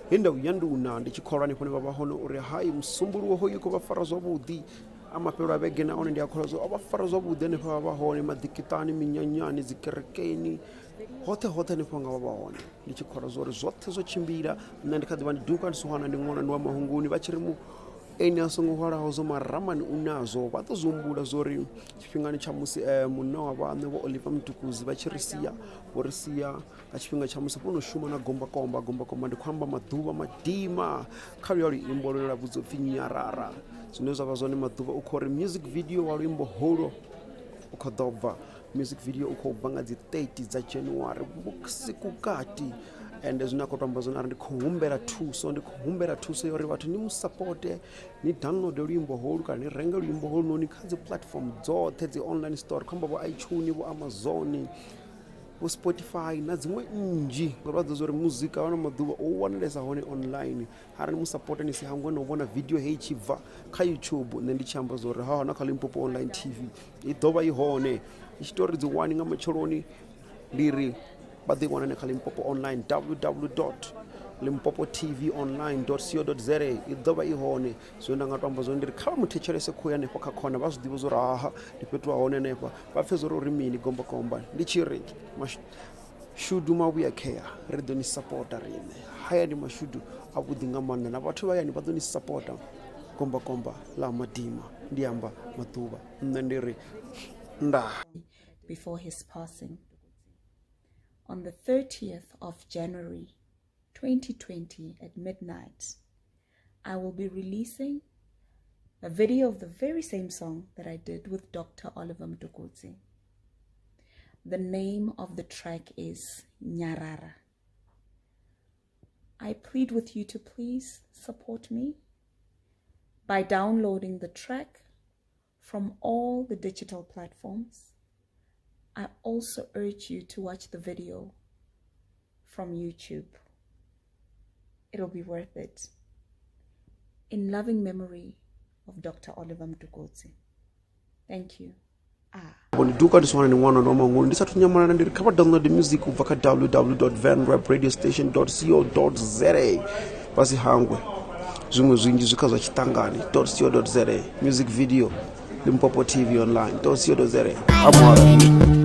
henda uyanduna ndichikhorani pone baba hono uri hai msumburu hoyu ko bafara zwavhudi amapelo avhege na one ndi akhola zwo abafara zwavhudi ne pa baba hone madikitani minyanyani dzikerekeni hote ne panga baba hone ndichikhora zwo zwoṱhe zwo tshimbila nṋe ndi kha ḓivha ndi duka ndi suhana ndi ṅwana ndi wa mahunguni vha tshi ri mu ene a songo hwalaho zwo maramani unazo vha ḓo zwombula zwori tshifhingani tsha musi munna wa vhaṋe vho Oliver Mtukudzi vha tshi ri sia vho ri sia nga tshifhinga tsha musi vho no shuma na gombakomba ndi khou amba Maduvha Madima kha luimbo lune lwa vhudzwa upfhi Nyarara zwine zwa vha zwone Maduvha u khou ri music video wa luimbo holo u khou ḓo bva music video u khou bva nga dzi 30 dza January vhusiku kati and zwine a khou tamba zwone ari ndi khou humbela thuso yori vhathu ni mu support ni download luimbo holu kana ni renga luimbo holu noni kha dzi platform dzoṱhe dzi online store khamba vho iTunes vho Amazon vho Spotify na dziṅwe nnzhi ngori vha ḓo zori muzika wana Maduvha o wanalesa hone online ari ni mu support ni si hangwe no vhona video hei tshi bva kha YouTube nṋe ndi tshi amba zori ha na kha Limpopo online TV I ḓovha I hone I tshitori dzi wani nga matsheloni ndiri but they want to Limpopo online www.limpopotvonline.co.za iḓovha I hone zwo nda nga tamba zwo ndiri kha muthetshelese khoya hanefho kha khona vha zwi ḓivha zwo raha ndi fhethu hone hanefha vha pfe zwo ri mini gombakomba ndi tshi ri mashudu mavhuya khea ri ḓo ni supporta rine haya ndi mashudu a vhuḓi nga maanḓa na vhathu vha yani vha ḓo ni supporta gombakomba la Madima ndi amba Maduvha nṋe ndi ri nda before his passing. On the 30th of January 2020 at midnight, I will be releasing a video of the very same song that I did with Dr. Oliver Mtukudzi. The name of the track is Nyarara. I plead with you to please support me by downloading the track from all the digital platforms. I also urge you to watch the video from YouTube. It'll be worth it. In loving memory of Dr. Oliver Mtukudzi. Thank you. Duka ndiswana ni mwana wa mangulu ndisathu nyamala ndiri kha download music ubva kha www.vendrapradiostation.co.za pasi hangwe zwimwe zwinji zwikha zwa chitangani.co.za music video Limpopo TV online.co.za amara